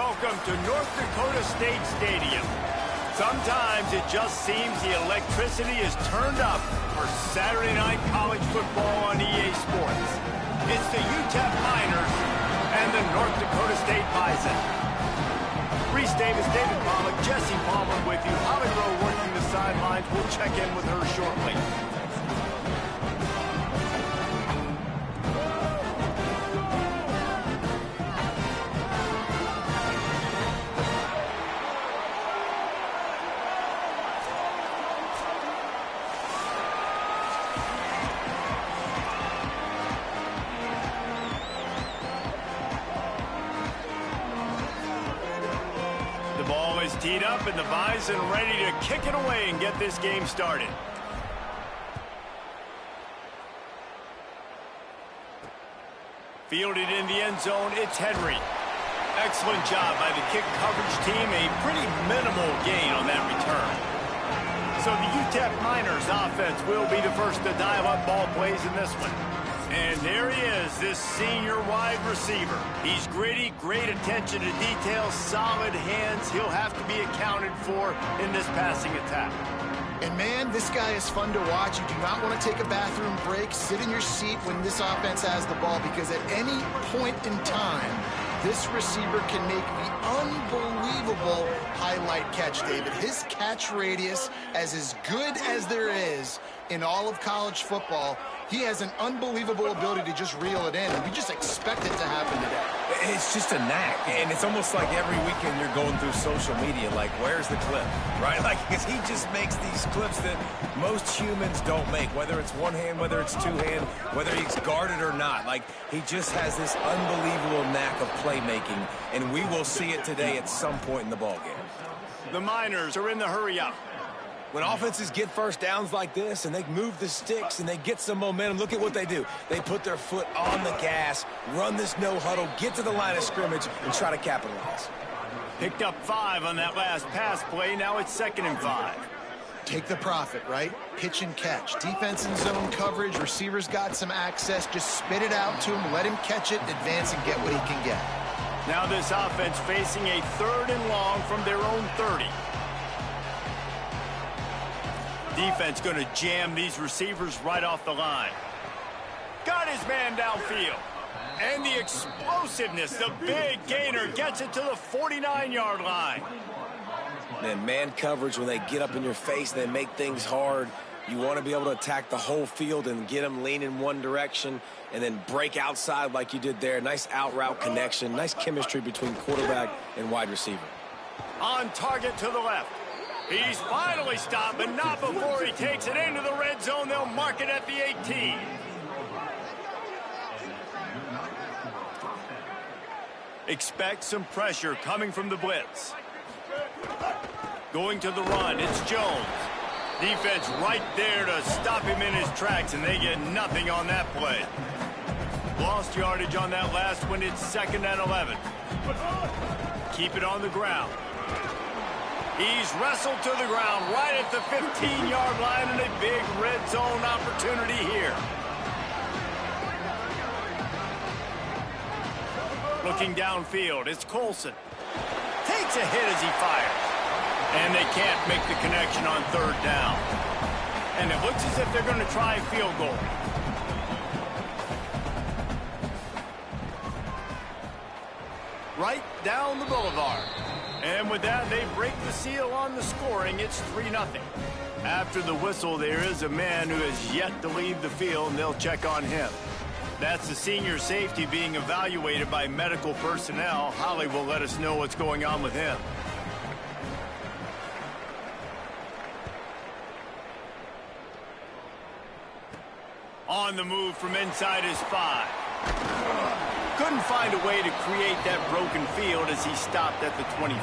welcome to North Dakota State Stadium. Sometimes it just seems the electricity is turned up for Saturday night college football on EA Sports. It's the UTEP Miners and the North Dakota State Bison. Reese Davis, David Pollock, Jesse Palmer with you. Holly Rowe working the sidelines. We'll check in with her shortly. Teed up and the Bison ready to kick it away and get this game started. Fielded in the end zone, it's Henry. Excellent job by the kick coverage team. A pretty minimal gain on that return. So the UTEP Miners offense will be the first to dial up ball plays in this one. And there he is, this senior wide receiver. He's gritty, great attention to detail, solid hands. He'll have to be accounted for in this passing attack. And man, this guy is fun to watch. You do not want to take a bathroom break. Sit in your seat when this offense has the ball, because at any point in time, this receiver can make the unbelievable highlight catch, David. His catch radius is as good as there is in all of college football. He has an unbelievable ability to just reel it in, and we just expect it to happen today. It's just a knack, and it's almost like every weekend you're going through social media, like, where's the clip, right? Like, because he just makes these clips that most humans don't make, whether it's one hand, whether it's two hand, whether he's guarded or not. Like, he just has this unbelievable knack of playmaking, and we will see it today at some point in the ballgame. The Miners are in the hurry-up. When offenses get first downs like this and they move the sticks and they get some momentum, look at what they do. They put their foot on the gas, run this no huddle, get to the line of scrimmage, and try to capitalize. Picked up 5 on that last pass play. Now it's 2nd and 5. Take the profit, right? Pitch and catch. Defense in zone coverage. Receivers got some access. Just spit it out to him. Let him catch it, advance, and get what he can get. Now this offense facing a 3rd and long from their own 30. Defense going to jam these receivers right off the line. Got his man downfield. And the explosiveness, the big gainer, gets it to the 49-yard line. Man coverage, when they get up in your face, they make things hard. You want to be able to attack the whole field and get them leaning one direction and then break outside like you did there. Nice out-route connection, nice chemistry between quarterback and wide receiver. On target to the left. He's finally stopped, but not before he takes it into the red zone. They'll mark it at the 18. Expect some pressure coming from the blitz. Going to the run, it's Jones. Defense right there to stop him in his tracks, and they get nothing on that play. Lost yardage on that last one. It's 2nd and 11. Keep it on the ground. He's wrestled to the ground right at the 15-yard line, and a big red zone opportunity here. Looking downfield, it's Colson. Takes a hit as he fires. And they can't make the connection on 3rd down. And it looks as if they're going to try a field goal. Right down the boulevard. And with that, they break the seal on the scoring. It's 3-0. After the whistle, there is a man who has yet to leave the field, and they'll check on him. That's the senior safety being evaluated by medical personnel. Holly will let us know what's going on with him. On the move from inside his 5. Couldn't find a way to create that broken field as he stopped at the 25.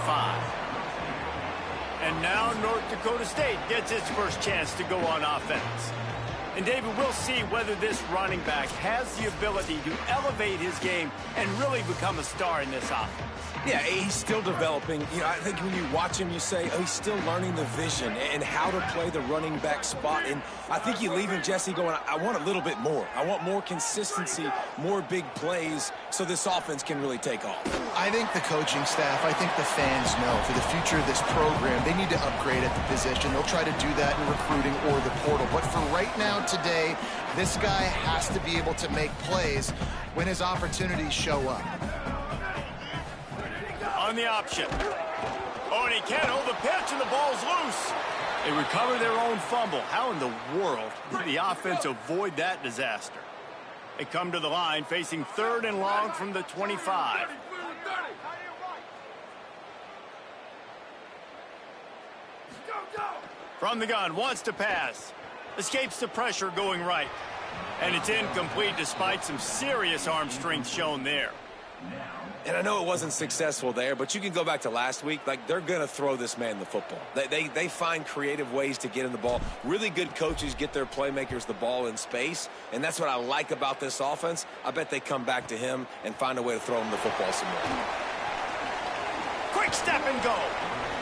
And now North Dakota State gets its first chance to go on offense. And David, we'll see whether this running back has the ability to elevate his game and really become a star in this offense. Yeah, he's still developing. You know, I think when you watch him, you say, oh, he's still learning the vision and how to play the running back spot. And I think you leave him, Jesse, going, I want a little bit more. I want more consistency, more big plays so this offense can really take off. I think the coaching staff, I think the fans know for the future of this program, they need to upgrade at the position. They'll try to do that in recruiting or the portal. But for right now, today, this guy has to be able to make plays when his opportunities show up. On the option. Oh, and he can't hold the pitch, and the ball's loose. They recover their own fumble. How in the world did the offense avoid that disaster? They come to the line facing 3rd and long from the 25. From the gun, wants to pass. Escapes the pressure going right. And it's incomplete despite some serious arm strength shown there. And I know it wasn't successful there, but you can go back to last week. Like, they're going to throw this man the football. They find creative ways to get him the ball. Really good coaches get their playmakers the ball in space, and that's what I like about this offense. I bet they come back to him and find a way to throw him the football some more. Quick step and go.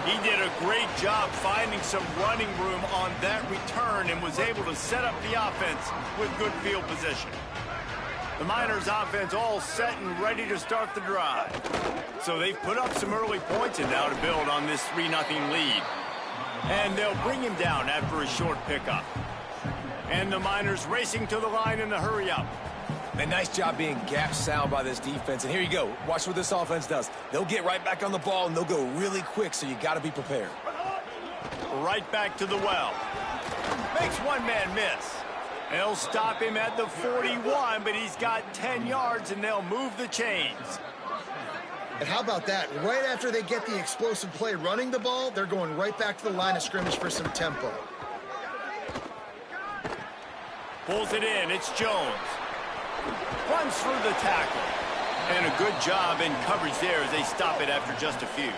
He did a great job finding some running room on that return and was able to set up the offense with good field position. The Miners offense all set and ready to start the drive. So they've put up some early points and now to build on this 3-0 lead. And they'll bring him down after a short pickup. And the Miners racing to the line in the hurry up. A nice job being gap sound by this defense. And here you go. Watch what this offense does. They'll get right back on the ball, and they'll go really quick, so you got to be prepared. Right back to the well. Makes one man miss. They'll stop him at the 41, but he's got 10 yards, and they'll move the chains. And how about that? Right after they get the explosive play running the ball, they're going right back to the line of scrimmage for some tempo. Pulls it in. It's Jones. Runs through the tackle. And a good job in coverage there as they stop it after just a few.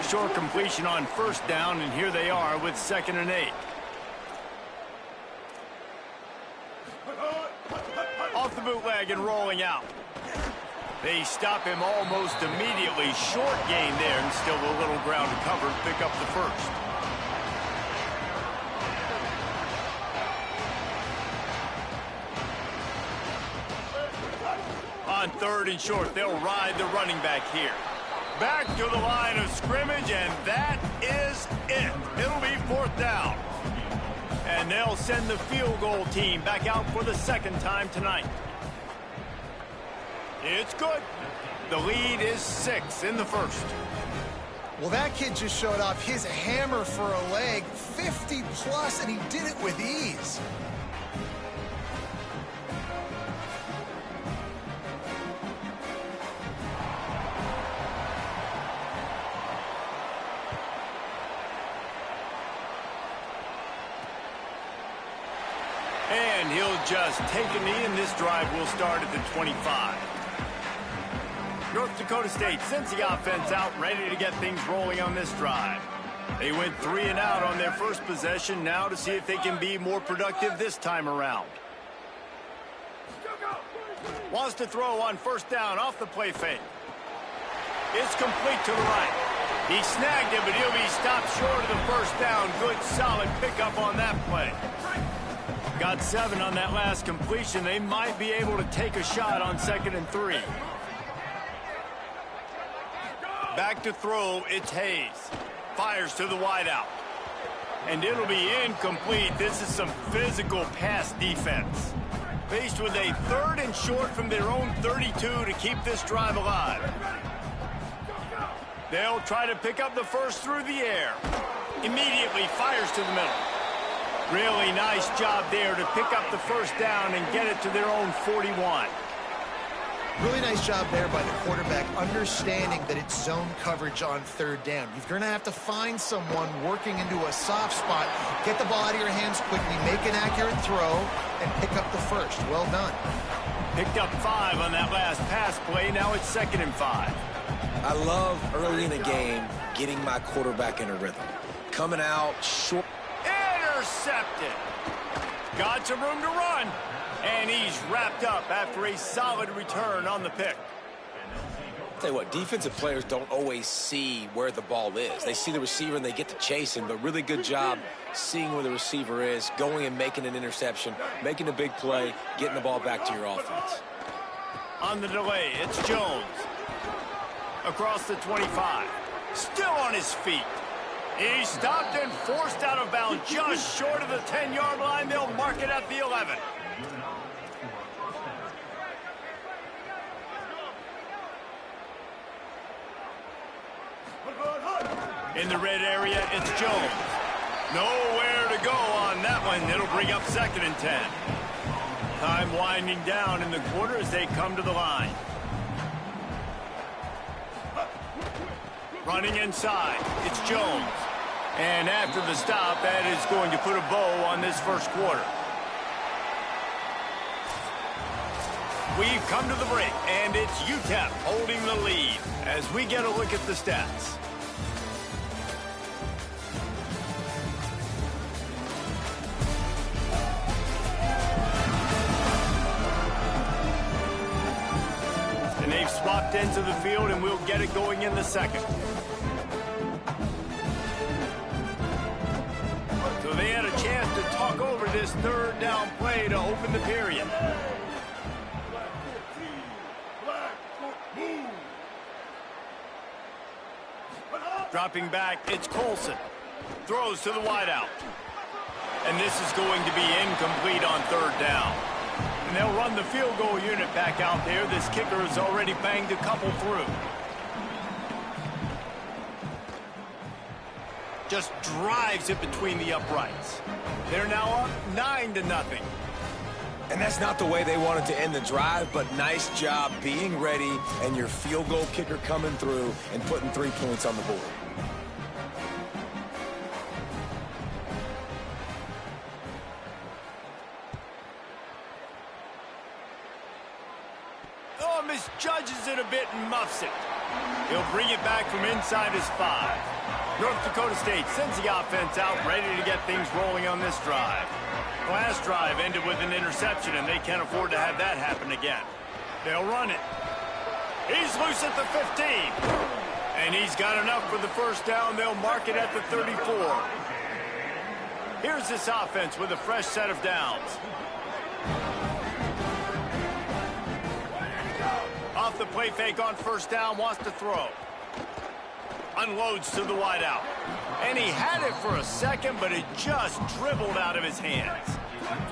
Short completion on 1st down, and here they are with 2nd and 8. Off the bootleg and rolling out. They stop him almost immediately. Short gain there, and still a little ground to cover. Pick up the 1st. On 3rd and short, they'll ride the running back here. Back to the line of scrimmage, and that is it. It'll be 4th down. And they'll send the field goal team back out for the 2nd time tonight. It's good. The lead is 6 in the 1st. Well, that kid just showed off his hammer for a leg, 50 plus, and he did it with ease. And he'll just take a knee, and this drive will start at the 25. North Dakota State sends the offense out, ready to get things rolling on this drive. They went 3 and out on their first possession, now to see if they can be more productive this time around. Wants to throw on 1st down off the play fake. It's complete to the right. He snagged it, but he'll be stopped short of the 1st down. Good, solid pickup on that play. Got 7 on that last completion. They might be able to take a shot on 2nd and 3. Back to throw, it's Hayes. Fires to the wideout. And it'll be incomplete. This is some physical pass defense. Faced with a 3rd and short from their own 32 to keep this drive alive. They'll try to pick up the 1st through the air. Immediately fires to the middle. Really nice job there to pick up the 1st down and get it to their own 41. Really nice job there by the quarterback, understanding that it's zone coverage on 3rd down. You're going to have to find someone working into a soft spot, get the ball out of your hands quickly, make an accurate throw, and pick up the 1st. Well done. Picked up 5 on that last pass play. Now it's 2nd and 5. I love early in a game getting my quarterback in a rhythm. Coming out short. Intercepted. Got some room to run. And he's wrapped up after a solid return on the pick. Tell you what, defensive players don't always see where the ball is. They see the receiver and they get to chase him, but really good job seeing where the receiver is, going and making an interception, making a big play, getting the ball back to your offense. On the delay, it's Jones. Across the 25. Still on his feet. He stopped and forced out of bounds just short of the 10-yard line. They'll mark it at the 11. In the red area, it's Jones. Nowhere to go on that one. It'll bring up 2nd and 10. Time winding down in the quarter as they come to the line. Running inside, it's Jones. And after the stop, that is going to put a bow on this first quarter. We've come to the break, and it's UTEP holding the lead as we get a look at the stats. And they've swapped into the field, and we'll get it going in the second. So they had a chance to talk over this 3rd down play to open the period. Dropping back, it's Colson. Throws to the wideout. And this is going to be incomplete on 3rd down. And they'll run the field goal unit back out there. This kicker has already banged a couple through. Just drives it between the uprights. They're now up 9-0. And that's not the way they wanted to end the drive, but nice job being ready and your field goal kicker coming through and putting 3 points on the board. Oh, misjudges it a bit and muffs it. He'll bring it back from inside his 5. North Dakota State sends the offense out, ready to get things rolling on this drive. Last drive ended with an interception, and they can't afford to have that happen again. They'll run it. He's loose at the 15. And he's got enough for the first down. They'll mark it at the 34. Here's this offense with a fresh set of downs. Off the play fake on first down, wants to throw. Unloads to the wideout. And he had it for a second, but it just dribbled out of his hands.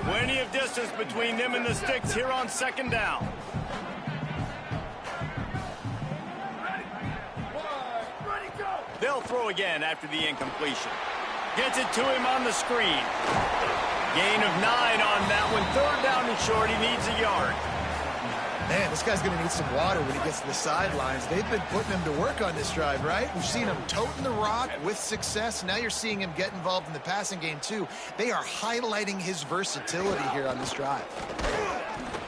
Plenty of distance between them and the sticks here on 2nd down. They'll throw again after the incompletion. Gets it to him on the screen. Gain of 9 on that one. 3rd down and short. He needs a yard. Man, this guy's going to need some water when he gets to the sidelines. They've been putting him to work on this drive, right? We've seen him toting the rock with success. Now you're seeing him get involved in the passing game, too. They are highlighting his versatility here on this drive.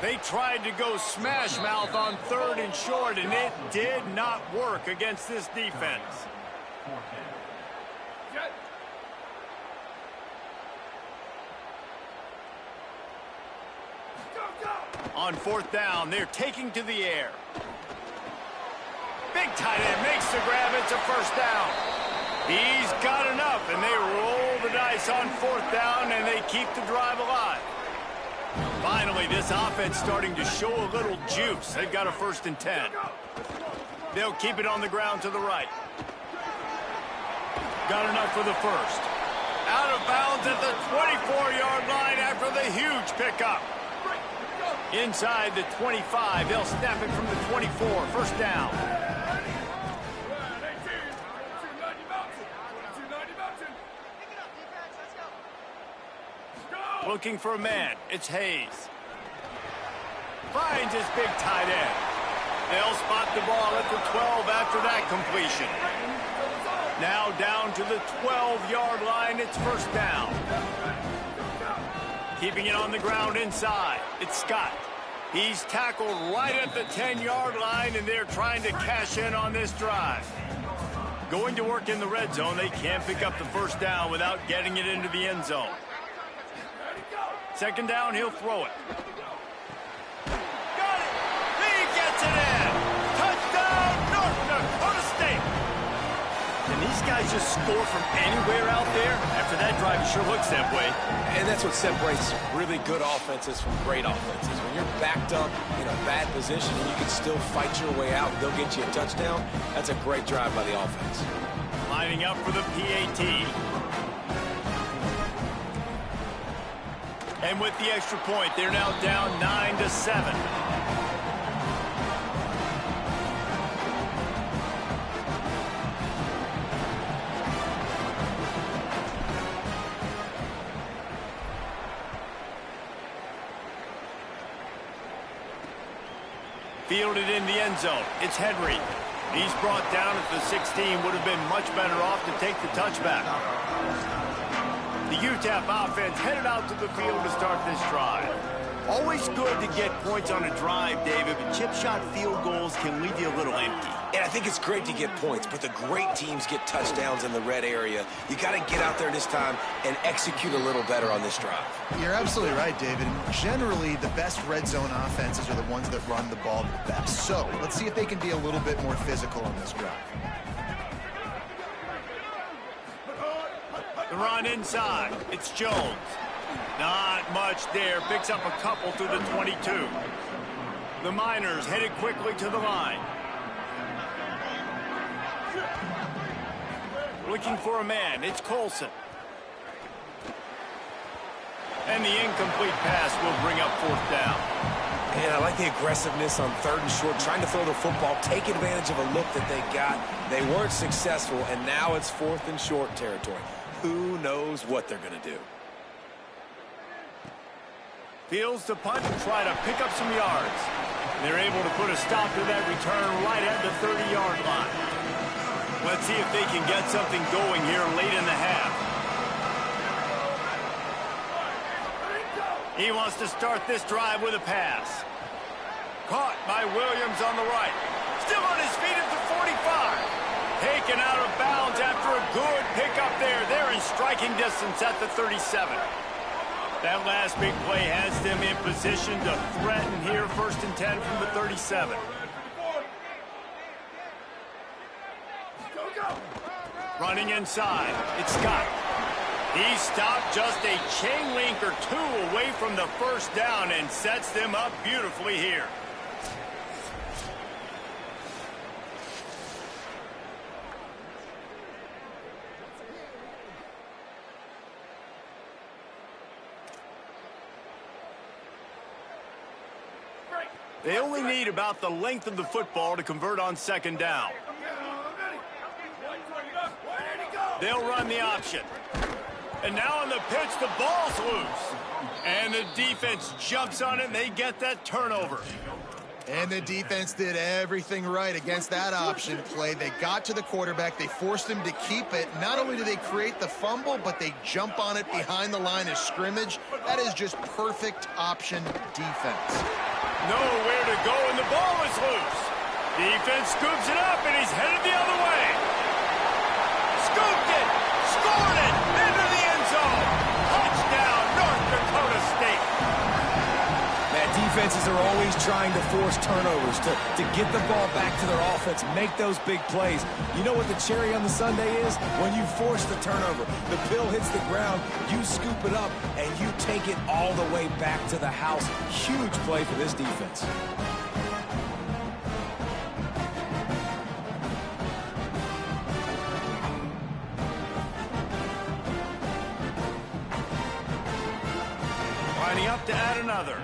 They tried to go smash mouth on 3rd and short, and it did not work against this defense. On 4th down, they're taking to the air. Big tight end makes the grab. It's a first down. He's got enough, and they roll the dice on 4th down, and they keep the drive alive. Finally, this offense starting to show a little juice. They've got a 1st and 10. They'll keep it on the ground to the right. Got enough for the first. Out of bounds at the 24-yard line after the huge pickup. Inside the 25, they'll snap it from the 24. 1st down. Looking for a man. It's Hayes. Finds his big tight end. They'll spot the ball at the 12 after that completion. Now down to the 12-yard line. It's 1st down. Keeping it on the ground inside. It's Scott. He's tackled right at the 10-yard line, and they're trying to cash in on this drive. Going to work in the red zone. They can't pick up the 1st down without getting it into the end zone. 2nd down, he'll throw it. Got it! He gets it in! Touchdown, guys just score from anywhere out there? After that drive, it sure looks that way. And that's what separates really good offenses from great offenses. When you're backed up in a bad position and you can still fight your way out and they'll get you a touchdown, that's a great drive by the offense. Lining up for the PAT. And with the extra point, they're now down 9-7. Fielded in the end zone. It's Henry. He's brought down at the 16. Would have been much better off to take the touchback. The UTEP offense headed out to the field to start this drive. Always good to get points on a drive, David, but chip shot field goals can leave you a little empty. And I think it's great to get points, but the great teams get touchdowns in the red area. You got to get out there this time and execute a little better on this drive. You're absolutely right, David. And generally, the best red zone offenses are the ones that run the ball the best. So let's see if they can be a little bit more physical on this drive. The run inside. It's Jones. Not much there. Picks up a couple to the 22. The Miners headed quickly to the line. Looking for a man. It's Colson. And the incomplete pass will bring up 4th down. And I like the aggressiveness on 3rd and short, trying to throw the football, take advantage of a look that they got. They weren't successful, and now it's 4th and short territory. Who knows what they're going to do? Fields to punt and try to pick up some yards. They're able to put a stop to that return right at the 30-yard line. Let's see if they can get something going here late in the half. He wants to start this drive with a pass. Caught by Williams on the right. Still on his feet at the 45. Taken out of bounds after a good pickup there. They're in striking distance at the 37. That last big play has them in position to threaten here, 1st and 10 from the 37. Running inside, it's Scott. He stopped just a chain link or 2 away from the 1st down and sets them up beautifully here. They only need about the length of the football to convert on 2nd down. They'll run the option. And now on the pitch, the ball's loose. And the defense jumps on it, and they get that turnover. And the defense did everything right against that option play. They got to the quarterback. They forced him to keep it. Not only do they create the fumble, but they jump on it behind the line of scrimmage. That is just perfect option defense. Nowhere to go, and the ball is loose. Defense scoops it up, and he's headed the other way. Scooped it, scored it, into the end zone. Touchdown, North Dakota State. Man, defenses are always trying to force turnovers, to get the ball back to their offense, make those big plays. You know what the cherry on the sundae is? When you force the turnover, the pill hits the ground, you scoop it up, and you take it all the way back to the house. Huge play for this defense. Lining up to add another.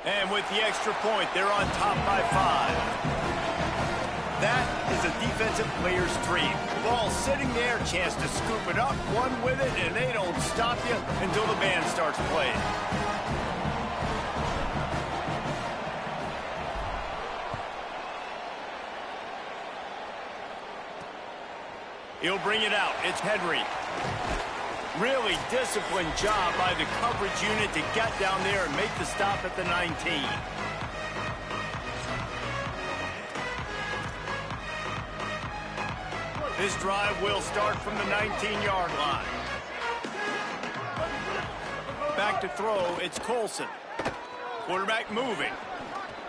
And with the extra point, they're on top by 5. That is a defensive player's dream. Ball sitting there, chance to scoop it up, one with it, and they don't stop you until the band starts playing. He'll bring it out. It's Henry. Really disciplined job by the coverage unit to get down there and make the stop at the 19. This drive will start from the 19-yard line. Back to throw, it's Colson. Quarterback moving.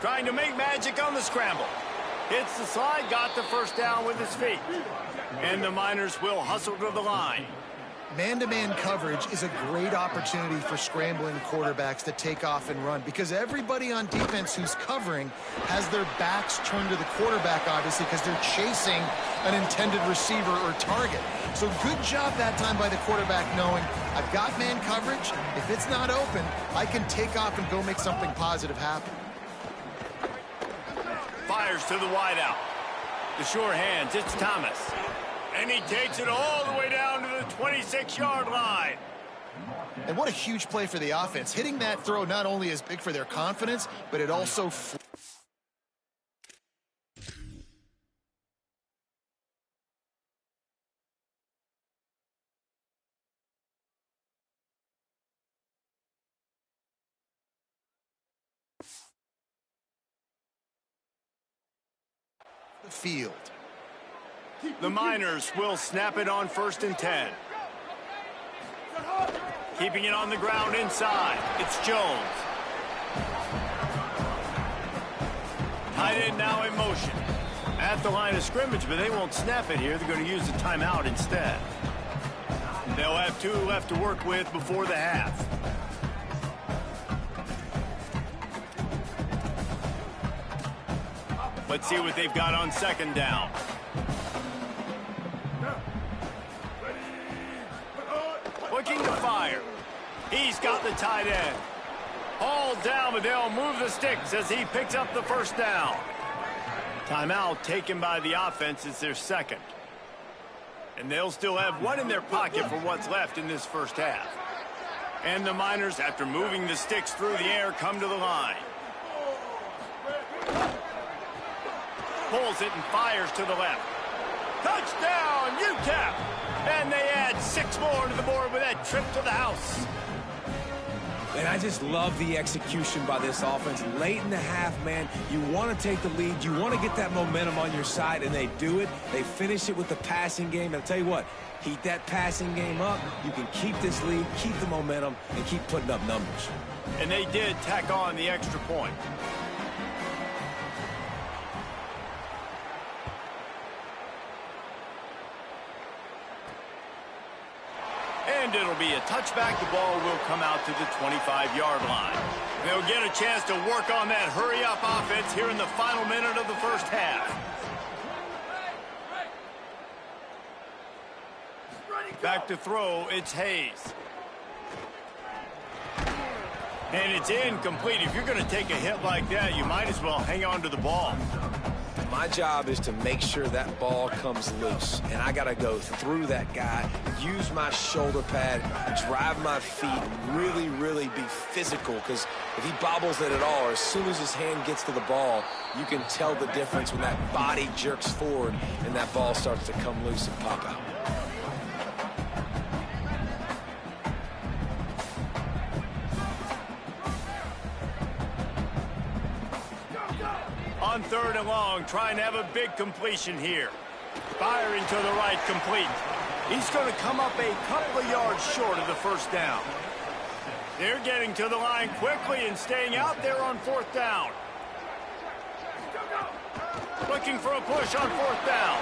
trying to make magic on the scramble. Hits the slide, got the first down with his feet. And the Miners will hustle to the line. Man-to-man coverage is a great opportunity for scrambling quarterbacks to take off and run because everybody on defense who's covering has their backs turned to the quarterback, obviously, because they're chasing an intended receiver or target. So good job that time by the quarterback knowing I've got man coverage. If it's not open, I can take off and go make something positive happen. Fires to the wideout. The sure hands, it's Thomas. And he takes it all the way down to the 26-yard line. And what a huge play for the offense. Hitting that throw not only is big for their confidence, but it also the field. The Miners will snap it on 1st and 10. Keeping it on the ground inside. It's Jones. Tight end now in motion. At the line of scrimmage, but they won't snap it here. They're going to use the timeout instead. They'll have 2 left to work with before the half. Let's see what they've got on 2nd down. Looking to fire. He's got the tight end. Hauled down, but they'll move the sticks as he picks up the 1st down. Timeout taken by the offense is their 2nd. And they'll still have 1 in their pocket for what's left in this 1st half. And the Miners, after moving the sticks through the air, come to the line. Pulls it and fires to the left. Touchdown, UTEP! And they add 6 more to the board with that trip to the house. And I just love the execution by this offense. Late in the half, man, you want to take the lead. You want to get that momentum on your side, and they do it. They finish it with the passing game. And I'll tell you what, heat that passing game up. You can keep this lead, keep the momentum, and keep putting up numbers. And they did tack on the extra point. And it'll be a touchback. The ball will come out to the 25-yard line. They'll get a chance to work on that hurry-up offense here in the final minute of the 1st half. Back to throw, it's Hayes. And it's incomplete. If you're going to take a hit like that, you might as well hang on to the ball. My job is to make sure that ball comes loose, and I got to go through that guy, use my shoulder pad, drive my feet, really, really be physical, because if he bobbles it at all, or as soon as his hand gets to the ball, you can tell the difference when that body jerks forward and that ball starts to come loose and pop out. On 3rd and long, trying to have a big completion here. Firing to the right, complete. He's going to come up a couple of yards short of the 1st down. They're getting to the line quickly and staying out there on 4th down. Looking for a push on 4th down.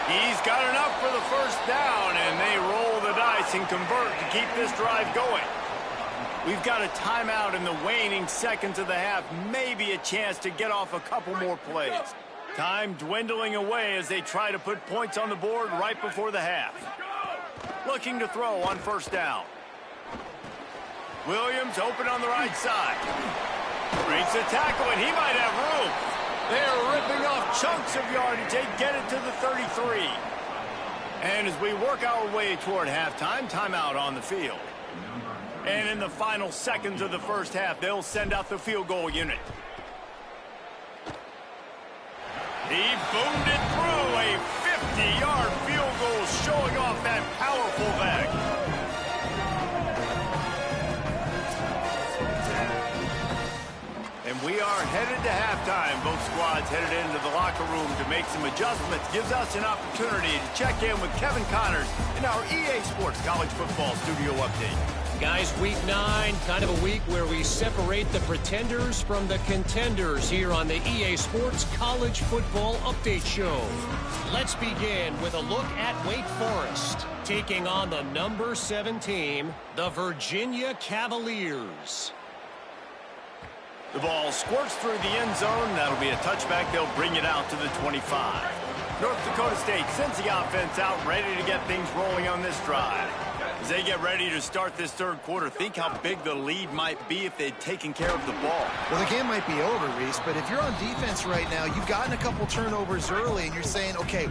He's got enough for the 1st down, and they roll the dice and convert to keep this drive going. We've got a timeout in the waning seconds of the half, maybe a chance to get off a couple more plays. Time dwindling away as they try to put points on the board right before the half. Looking to throw on 1st down. Williams open on the right side. Breaks a tackle, and he might have room. They're ripping off chunks of yardage. They get it to the 33. And as we work our way toward halftime, timeout on the field. And in the final seconds of the 1st half, they'll send out the field goal unit. He boomed it through, a 50-yard field goal showing off that powerful leg. And we are headed to halftime. Both squads headed into the locker room to make some adjustments. Gives us an opportunity to check in with Kevin Connors in our EA Sports College Football Studio Update. Guys, week 9, kind of a week where we separate the pretenders from the contenders here on the EA Sports College Football Update Show. Let's begin with a look at Wake Forest, taking on the number 7 team, the Virginia Cavaliers. The ball squirts through the end zone. That'll be a touchback. They'll bring it out to the 25. North Dakota State sends the offense out, ready to get things rolling on this drive. As they get ready to start this third quarter, think how big the lead might be if they'd taken care of the ball. Well, the game might be over, Reese, but if you're on defense right now, you've gotten a couple turnovers early, and you're saying, okay,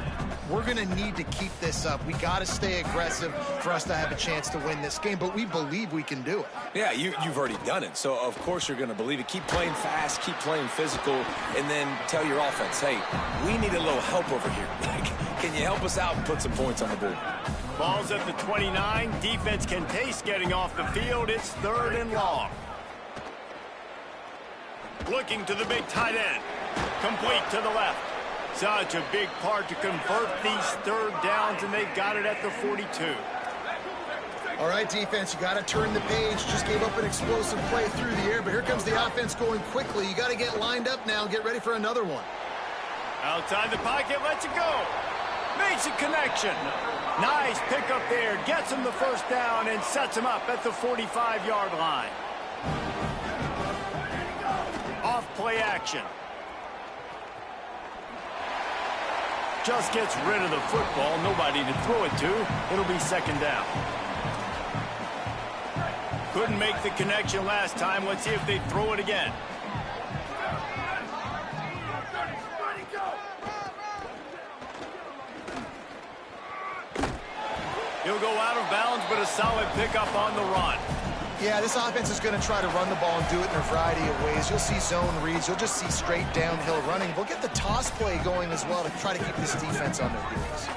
we're going to need to keep this up. We got to stay aggressive for us to have a chance to win this game, but we believe we can do it. Yeah, you've already done it, so of course you're going to believe it. Keep playing fast, keep playing physical, and then tell your offense, hey, we need a little help over here. Like, can you help us out and put some points on the board? Ball's at the 29. Defense can taste getting off the field. It's 3rd and long. Looking to the big tight end. Complete to the left. Such a big part to convert these third downs, and they got it at the 42. All right, defense, you got to turn the page. Just gave up an explosive play through the air, but here comes the offense going quickly. You got to get lined up now and get ready for another one. Outside the pocket, lets it go. Makes a connection. Nice pickup there. Gets him the first down and sets him up at the 45-yard line. Off play action. Just gets rid of the football. Nobody to throw it to. It'll be 2nd down. Couldn't make the connection last time. Let's see if they throw it again. He'll go out of bounds, but a solid pickup on the run. Yeah, this offense is going to try to run the ball and do it in a variety of ways. You'll see zone reads. You'll just see straight downhill running. We'll get the toss play going as well to try to keep this defense on their heels.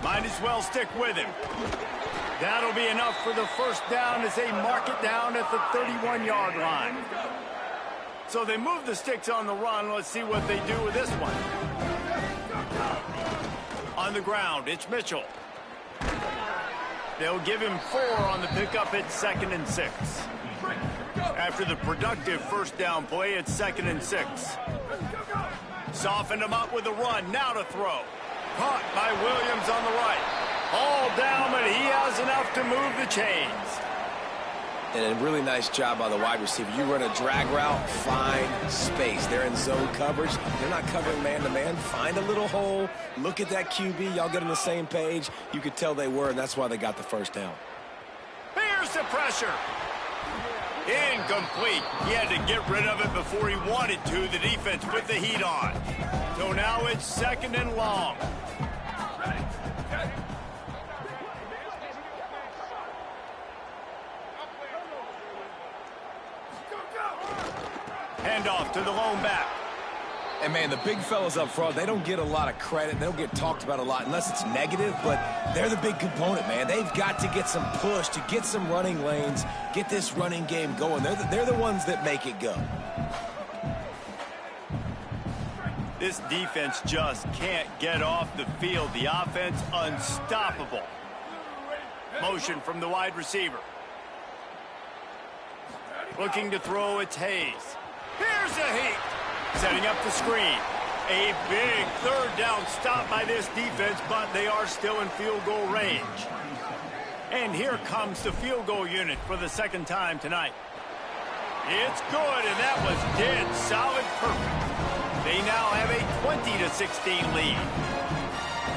Might as well stick with him. That'll be enough for the first down as they mark it down at the 31-yard line. So they move the sticks on the run. Let's see what they do with this one. On the ground, it's Mitchell. They'll give him 4 on the pickup at 2nd and 6. After the productive first down play, it's 2nd and 6. Softened him up with a run. Now to throw. Caught by Williams on the right. All down, but he has enough to move the chains. And a really nice job by the wide receiver. You run a drag route, find space. They're in zone coverage. They're not covering man-to-man. Find a little hole. Look at that QB. Y'all get on the same page. You could tell they were, and that's why they got the first down. Here's the pressure. Incomplete. He had to get rid of it before he wanted to. The defense put the heat on. So now it's 2nd and long. Handoff to the lone back. And, man, the big fellas up front, they don't get a lot of credit. They don't get talked about a lot unless it's negative, but they're the big component, man. They've got to get some push, to get some running lanes, get this running game going. They're the ones that make it go. This defense just can't get off the field. The offense unstoppable. Motion from the wide receiver. Looking to throw, it's Hayes. Here's a heat. Setting up the screen. A big 3rd down stop by this defense, but they are still in field goal range. And here comes the field goal unit for the 2nd time tonight. It's good, and that was dead solid perfect. They now have a 20-16 lead.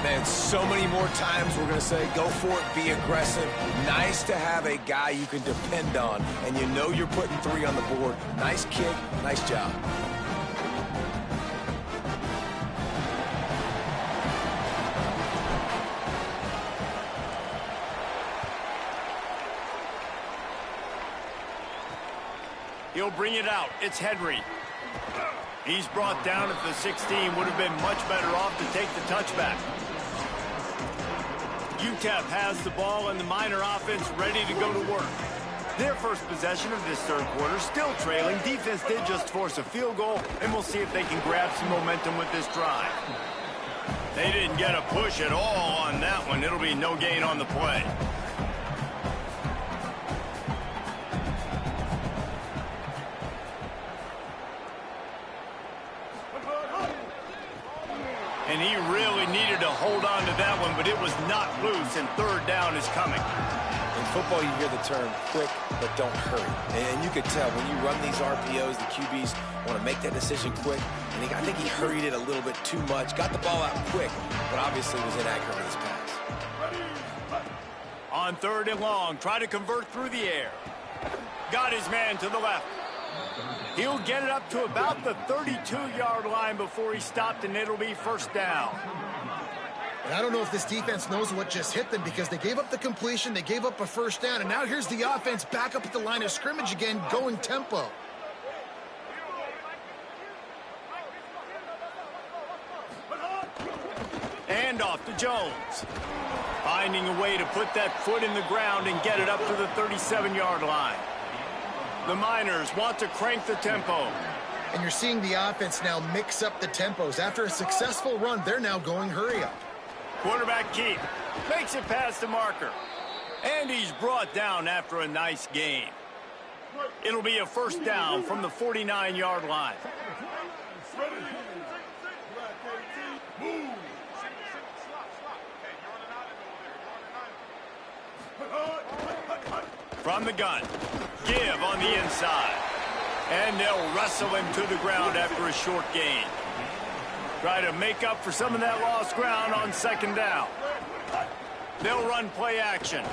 Man, so many more times we're going to say, go for it, be aggressive. Nice to have a guy you can depend on, and you know you're putting 3 on the board. Nice kick, nice job. He'll bring it out. It's Henry. He's brought down at the 16. Would have been much better off to take the touchback. UTEP has the ball and the Miner offense ready to go to work. Their first possession of this third quarter, still trailing. Defense did just force a field goal, and we'll see if they can grab some momentum with this drive. They didn't get a push at all on that one. It'll be no gain on the play. And he really needed to hold on to that one, but it was not loose, and third down is coming. In football, you hear the term quick, but don't hurry. And you could tell when you run these RPOs, the QBs want to make that decision quick. And I think he hurried it a little bit too much, got the ball out quick, but obviously was inaccurate with his pass. On third and long, try to convert through the air. Got his man to the left. He'll get it up to about the 32-yard line before he stopped, and it'll be first down. And I don't know if this defense knows what just hit them because they gave up the completion, they gave up a first down, and now here's the offense back up at the line of scrimmage again, going tempo. And off to Jones. Finding a way to put that foot in the ground and get it up to the 37-yard line. The Miners want to crank the tempo. And you're seeing the offense now mix up the tempos. After a successful run, they're now going hurry up. Quarterback keep. Makes it past the marker. And he's brought down after a nice gain. It'll be a first down from the 49-yard line. From the gun. Give on the inside. And they'll wrestle him to the ground after a short gain. Try to make up for some of that lost ground on second down. They'll run play action.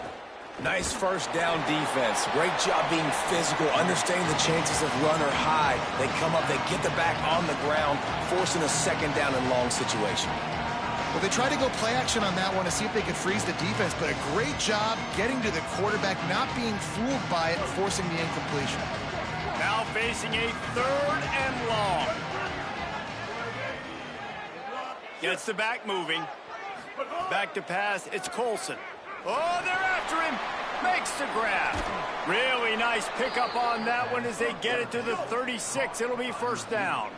Nice first down defense. Great job being physical, understanding the chances of run or hide. They come up, they get the back on the ground, forcing a second down and long situation. Well, they tried to go play action on that one to see if they could freeze the defense, but a great job getting to the quarterback, not being fooled by it, forcing the incompletion. Now facing a third and long. Gets the back moving. Back to pass, it's Colson. Oh, they're after him. Makes the grab. Really nice pickup on that one as they get it to the 36. It'll be first down.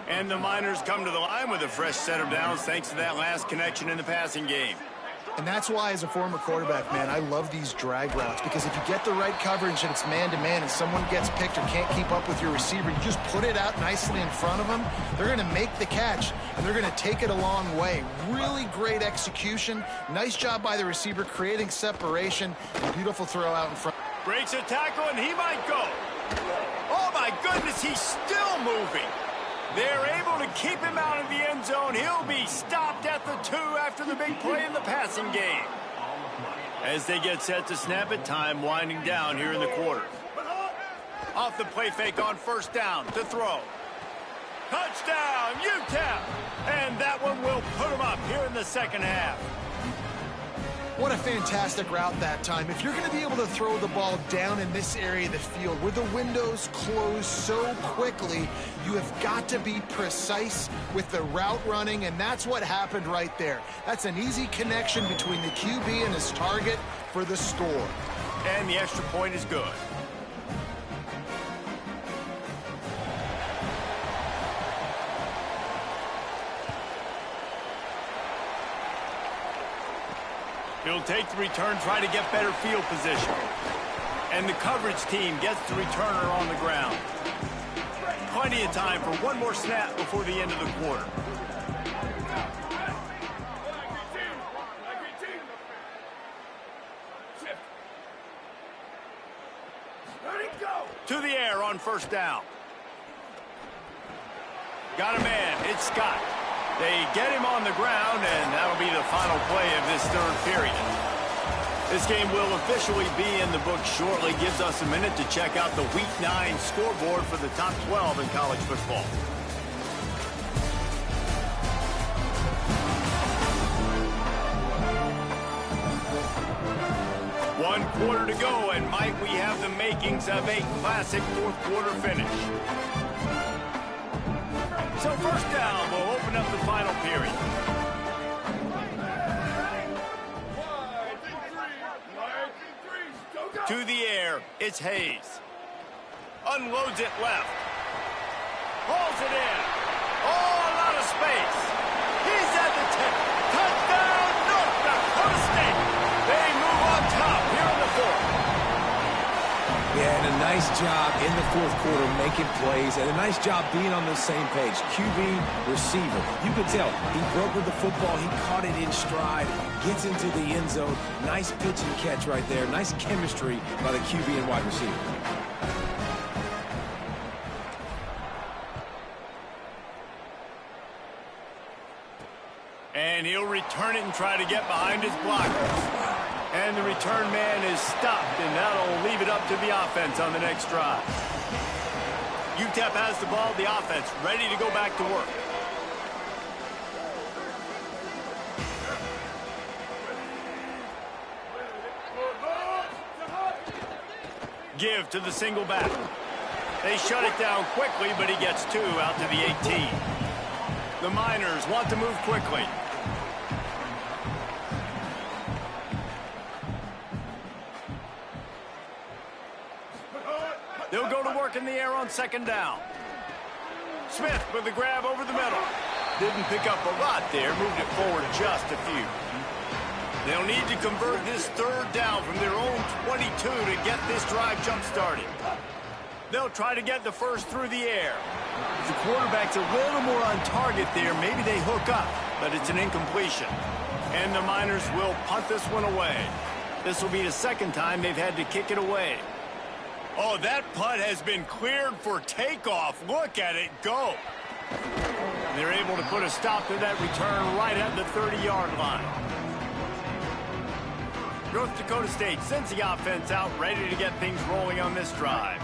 And the Miners come to the line with a fresh set of downs thanks to that last connection in the passing game. And that's why, as a former quarterback, man, I love these drag routes, because if you get the right coverage and it's man-to-man and someone gets picked or can't keep up with your receiver, you just put it out nicely in front of them, they're going to make the catch, and they're going to take it a long way. Really great execution. Nice job by the receiver creating separation. Beautiful throw out in front. Breaks a tackle, and he might go. Oh, my goodness, he's still moving. They're able to keep him out of the end zone. He'll be stopped at the 2 after the big play in the passing game. As they get set to snap it, time winding down here in the quarter. Off the play fake on first down to throw. Touchdown, UTEP! And that one will put them up here in the second half. What a fantastic route that time. If you're going to be able to throw the ball down in this area of the field where the windows close so quickly, you have got to be precise with the route running, and that's what happened right there. That's an easy connection between the QB and his target for the score. And the extra point is good. He'll take the return, try to get better field position. And the coverage team gets the returner on the ground. Plenty of time for one more snap before the end of the quarter. To the air on first down. Got a man, it's Scott. They get him on the ground, and that'll be the final play of this third period. This game will officially be in the books shortly. Gives us a minute to check out the Week 9 scoreboard for the top 12 in college football. One quarter to go, and might we have the makings of a classic fourth quarter finish. So first down will open up the final period. To the air, it's Hayes. Unloads it left. Hauls it in. Oh, a lot of space. He's at the nice job in the fourth quarter making plays, and a nice job being on the same page. QB, receiver. You could tell he broke with the football. He caught it in stride, gets into the end zone. Nice pitch and catch right there. Nice chemistry by the QB and wide receiver. And he'll return it and try to get behind his blockers. And the return man is stopped, and that'll leave it up to the offense on the next drive. UTEP has the ball, the offense ready to go back to work. Give to the single back. They shut it down quickly, but he gets two out to the 18. The Miners want to move quickly. They'll go to work in the air on second down. Smith with the grab over the middle. Didn't pick up a lot there, moved it forward just a few. They'll need to convert this third down from their own 22 to get this drive jump-started. They'll try to get the first through the air. The quarterback's a little more on target there. Maybe they hook up, but it's an incompletion. And the Miners will punt this one away. This will be the second time they've had to kick it away. Oh, that punt has been cleared for takeoff. Look at it go. They're able to put a stop to that return right at the 30-yard line. North Dakota State sends the offense out, ready to get things rolling on this drive.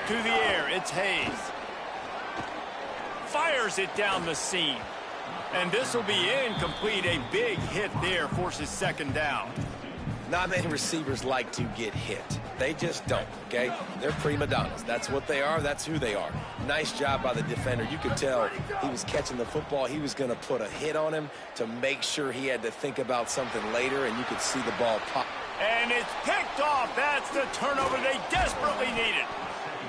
To the air, it's Hayes. Fires it down the seam. And this will be incomplete. A big hit there forces second down. Not many receivers like to get hit. They just don't, okay? They're prima donnas. That's what they are. That's who they are. Nice job by the defender. You could tell he was catching the football. He was going to put a hit on him to make sure he had to think about something later, and you could see the ball pop. And it's picked off. That's the turnover they desperately needed.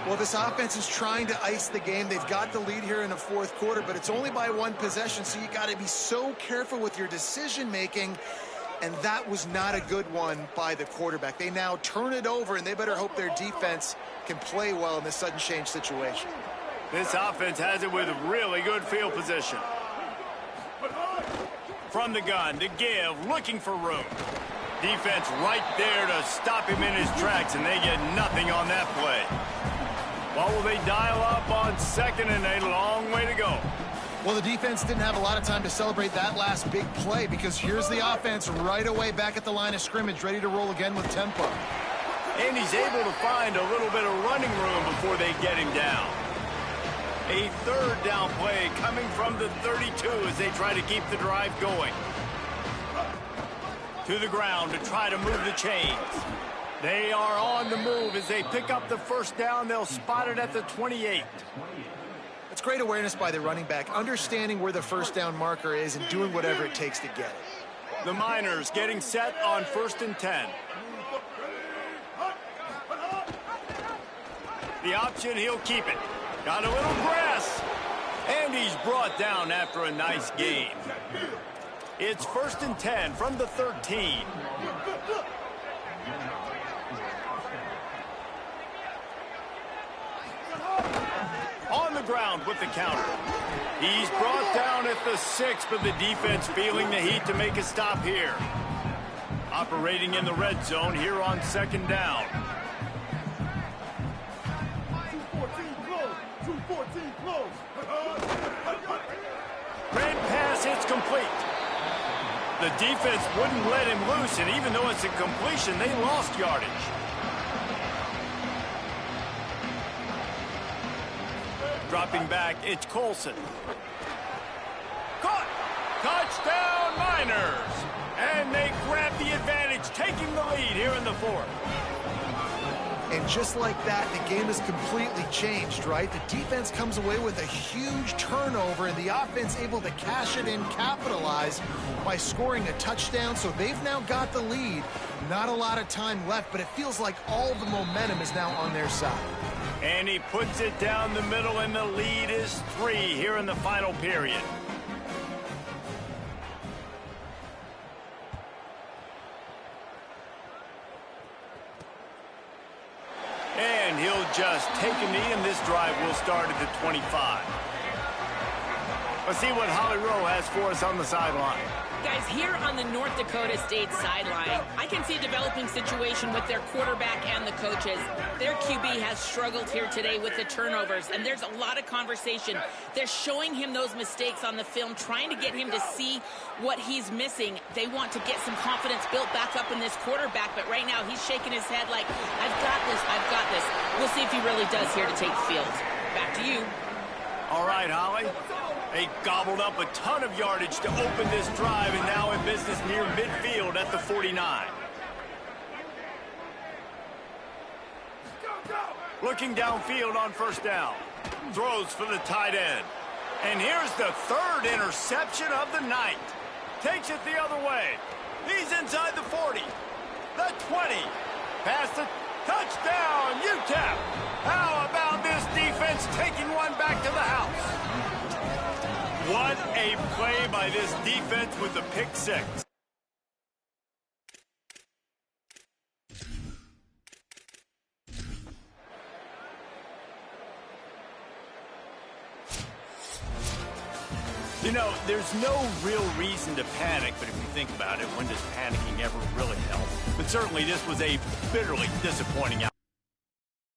Well, this offense is trying to ice the game. They've got the lead here in the fourth quarter, but it's only by one possession, so you got to be so careful with your decision-making, and that was not a good one by the quarterback. They now turn it over, and they better hope their defense can play well in this sudden change situation. This offense has it with really good field position. From the gun, to give, looking for room. Defense right there to stop him in his tracks, and they get nothing on that play. Well, will they dial up on second and a long way to go? Well, the defense didn't have a lot of time to celebrate that last big play because here's the offense right away back at the line of scrimmage, ready to roll again with tempo. And he's able to find a little bit of running room before they get him down. A third down play coming from the 32 as they try to keep the drive going. To the ground to try to move the chains. They are on the move as they pick up the first down. They'll spot it at the 28. It's great awareness by the running back, understanding where the first down marker is and doing whatever it takes to get it. The Miners getting set on 1st and 10. The option, he'll keep it. Got a little grass. And he's brought down after a nice gain. It's 1st and 10 from the 13. On the ground with the counter. He's brought down at the 6, but the defense feeling the heat to make a stop here. Operating in the red zone here on second down. 2-14 close. 2-14 close. Red pass hits complete. The defense wouldn't let him loose, and even though it's a completion, they lost yardage. Dropping back, it's Colson. Caught! Touchdown, Miners! And they grab the advantage, taking the lead here in the fourth. And just like that, the game has completely changed, right? The defense comes away with a huge turnover, and the offense able to cash it in, capitalize by scoring a touchdown. So they've now got the lead. Not a lot of time left, but it feels like all the momentum is now on their side. And he puts it down the middle, and the lead is 3 here in the final period. And he'll just take a knee, and this drive will start at the 25. Let's see what Holly Rowe has for us on the sideline. Guys, here on the North Dakota State sideline, I can see a developing situation with their quarterback and the coaches. Their QB has struggled here today with the turnovers, and there's a lot of conversation. They're showing him those mistakes on the film, trying to get him to see what he's missing. They want to get some confidence built back up in this quarterback, but right now he's shaking his head like, I've got this, I've got this. We'll see if he really does here to take the field. Back to you. All right, Holly. They gobbled up a ton of yardage to open this drive, and now in business near midfield at the 49. Looking downfield on first down. Throws for the tight end. And here's the third interception of the night. Takes it the other way. He's inside the 40. The 20. Past the touchdown, UTEP. How about this defense taking one back to the house? What a play by this defense with the pick six. You know, there's no real reason to panic, but if you think about it, when does panicking ever really help? But certainly this was a bitterly disappointing outcome.